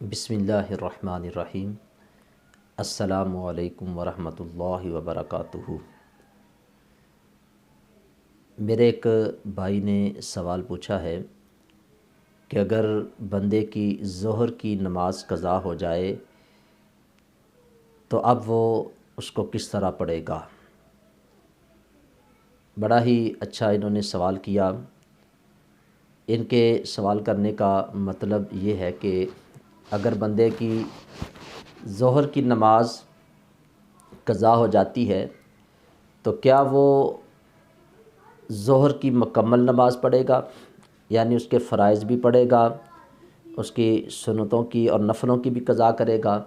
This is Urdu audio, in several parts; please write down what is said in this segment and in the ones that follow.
بسم اللہ الرحمن الرحیم۔ السلام علیکم ورحمۃ اللہ وبرکاتہ۔ میرے ایک بھائی نے سوال پوچھا ہے کہ اگر بندے کی ظہر کی نماز قضا ہو جائے تو اب وہ اس کو کس طرح پڑھے گا۔ بڑا ہی اچھا انہوں نے سوال کیا۔ ان کے سوال کرنے کا مطلب یہ ہے کہ اگر بندے کی ظہر کی نماز قضا ہو جاتی ہے تو کیا وہ ظہر کی مکمل نماز پڑھے گا، یعنی اس کے فرائض بھی پڑھے گا، اس کی سنتوں کی اور نفلوں کی بھی قضا کرے گا۔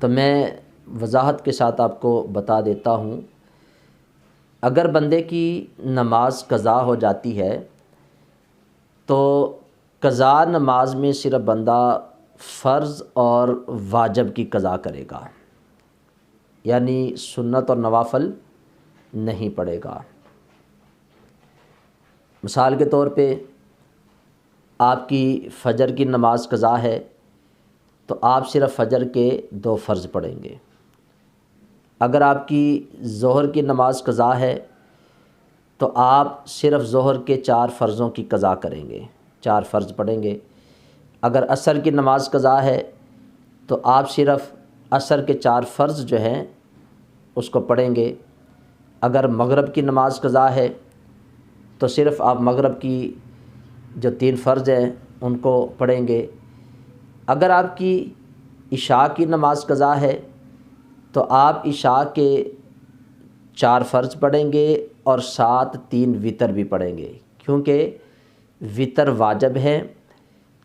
تو میں وضاحت کے ساتھ آپ کو بتا دیتا ہوں، اگر بندے کی نماز قضا ہو جاتی ہے تو قضا نماز میں صرف بندہ فرض اور واجب کی قضا کرے گا، یعنی سنت اور نوافل نہیں پڑھے گا۔ مثال کے طور پہ آپ کی فجر کی نماز قضا ہے تو آپ صرف فجر کے 2 فرض پڑھیں گے۔ اگر آپ کی ظہر کی نماز قضا ہے تو آپ صرف ظہر کے 4 فرضوں کی قضا کریں گے، 4 فرض پڑھیں گے۔ اگر عصر کی نماز قضا ہے تو آپ صرف عصر کے 4 فرض جو ہیں اس کو پڑھیں گے۔ اگر مغرب کی نماز قضا ہے تو صرف آپ مغرب کی جو 3 فرض ہیں ان کو پڑھیں گے۔ اگر آپ کی عشاء کی نماز قضا ہے تو آپ عشاء کے 4 فرض پڑھیں گے اور ساتھ 3 وتر بھی پڑھیں گے، کیونکہ وتر واجب ہے۔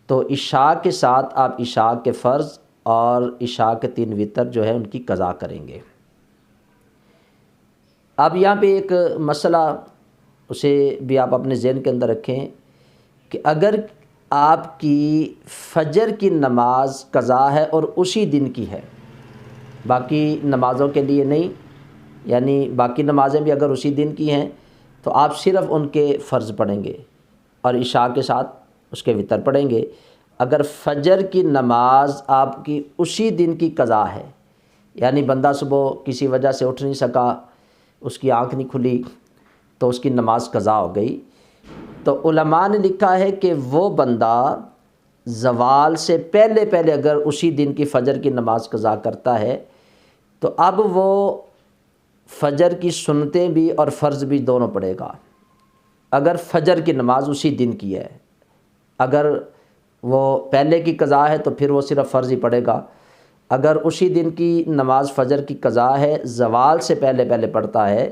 تو عشاء کے ساتھ آپ عشاء کے فرض اور عشاء کے 3 وتر جو ہے ان کی قضا کریں گے۔ اب یہاں پہ ایک مسئلہ اسے بھی آپ اپنے ذہن کے اندر رکھیں کہ اگر آپ کی فجر کی نماز قضا ہے اور اسی دن کی ہے، باقی نمازوں کے لیے نہیں، یعنی باقی نمازیں بھی اگر اسی دن کی ہیں تو آپ صرف ان کے فرض پڑھیں گے اور عشاء کے ساتھ اس کے وتر پڑھیں گے۔ اگر فجر کی نماز آپ کی اسی دن کی قضا ہے، یعنی بندہ صبح کسی وجہ سے اٹھ نہیں سکا، اس کی آنکھ نہیں کھلی تو اس کی نماز قضا ہو گئی، تو علماء نے لکھا ہے کہ وہ بندہ زوال سے پہلے اگر اسی دن کی فجر کی نماز قضا کرتا ہے تو اب وہ فجر کی سنتیں بھی اور فرض بھی دونوں پڑھے گا۔ اگر فجر کی نماز اسی دن کی ہے، اگر وہ پہلے کی قضا ہے تو پھر وہ صرف فرض ہی پڑھے گا۔ اگر اسی دن کی نماز فجر کی قضا ہے، زوال سے پہلے پڑھتا ہے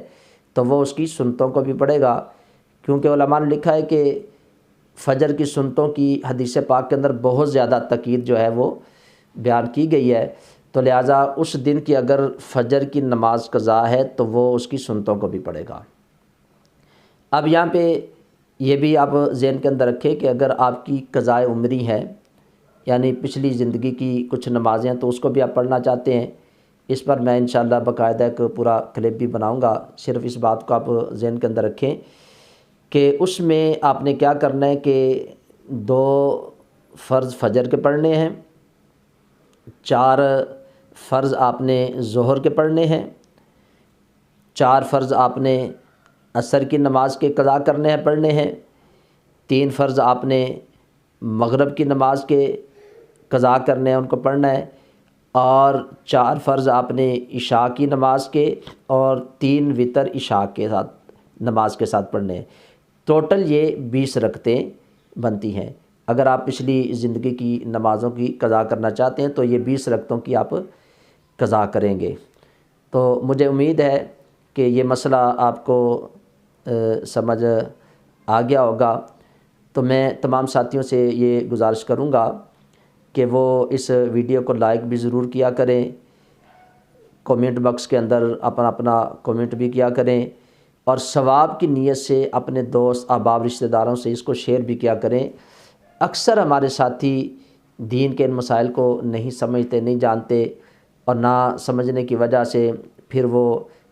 تو وہ اس کی سنتوں کو بھی پڑھے گا، کیونکہ علماء نے لکھا ہے کہ فجر کی سنتوں کی حدیث پاک کے اندر بہت زیادہ تاکید جو ہے وہ بیان کی گئی ہے، تو لہٰذا اس دن کی اگر فجر کی نماز قضا ہے تو وہ اس کی سنتوں کو بھی پڑھے گا۔ اب یہاں پہ یہ بھی آپ ذہن کے اندر رکھیں کہ اگر آپ کی قضائے عمری ہے، یعنی پچھلی زندگی کی کچھ نمازیں ہیں تو اس کو بھی آپ پڑھنا چاہتے ہیں، اس پر میں انشاءاللہ باقاعدہ ایک پورا کلپ بھی بناؤں گا۔ صرف اس بات کو آپ ذہن کے اندر رکھیں کہ اس میں آپ نے کیا کرنا ہے کہ 2 فرض فجر کے پڑھنے ہیں، 4 فرض آپ نے ظہر کے پڑھنے ہیں، 4 فرض آپ نے عصر کی نماز کے قضا کرنے ہیں، پڑھنے ہیں، 3 فرض آپ نے مغرب کی نماز کے قضا کرنے ہیں، ان کو پڑھنا ہے، اور 4 فرض آپ نے عشاء کی نماز کے اور 3 وتر عشاء کے ساتھ نماز کے ساتھ پڑھنے ہیں۔ ٹوٹل یہ 20 رکعتیں بنتی ہیں۔ اگر آپ پچھلی زندگی کی نمازوں کی قضا کرنا چاہتے ہیں تو یہ 20 رکعتوں کی آپ قضا کریں گے۔ تو مجھے امید ہے کہ یہ مسئلہ آپ کو سمجھ آ گیا ہوگا۔ تو میں تمام ساتھیوں سے یہ گزارش کروں گا کہ وہ اس ویڈیو کو لائک بھی ضرور کیا کریں، کومنٹ باکس کے اندر اپنا کومنٹ بھی کیا کریں، اور ثواب کی نیت سے اپنے دوست احباب رشتہ داروں سے اس کو شیئر بھی کیا کریں۔ اکثر ہمارے ساتھی دین کے ان مسائل کو نہیں سمجھتے، نہیں جانتے، اور نہ سمجھنے کی وجہ سے پھر وہ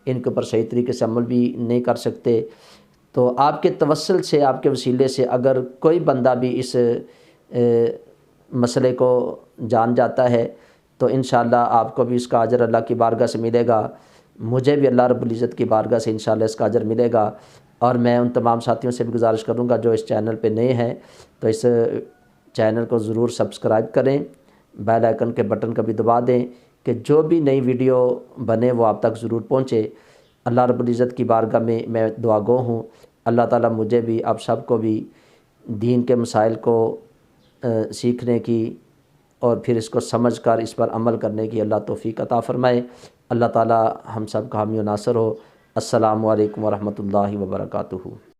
ان کے اوپر صحیح طریقے سے عمل بھی نہیں کر سکتے۔ تو آپ کے توسل سے، آپ کے وسیلے سے اگر کوئی بندہ بھی اس مسئلے کو جان جاتا ہے تو انشاءاللہ آپ کو بھی اس کا اجر اللہ کی بارگاہ سے ملے گا، مجھے بھی اللہ رب العزت کی بارگاہ سے انشاءاللہ اس کا اجر ملے گا۔ اور میں ان تمام ساتھیوں سے بھی گزارش کروں گا جو اس چینل پہ نئے ہیں تو اس چینل کو ضرور سبسکرائب کریں، بیل آئیکن کے بٹن کا بھی دبا دیں کہ جو بھی نئی ویڈیو بنے وہ آپ تک ضرور پہنچے۔ اللہ رب العزت کی بارگاہ میں دعا گو ہوں، اللہ تعالیٰ مجھے بھی آپ سب کو بھی دین کے مسائل کو سیکھنے کی اور پھر اس کو سمجھ کر اس پر عمل کرنے کی اللہ توفیق عطا فرمائے۔ اللہ تعالیٰ ہم سب کا حامی و ناصر ہو۔ السلام علیکم ورحمۃ اللہ وبرکاتہ۔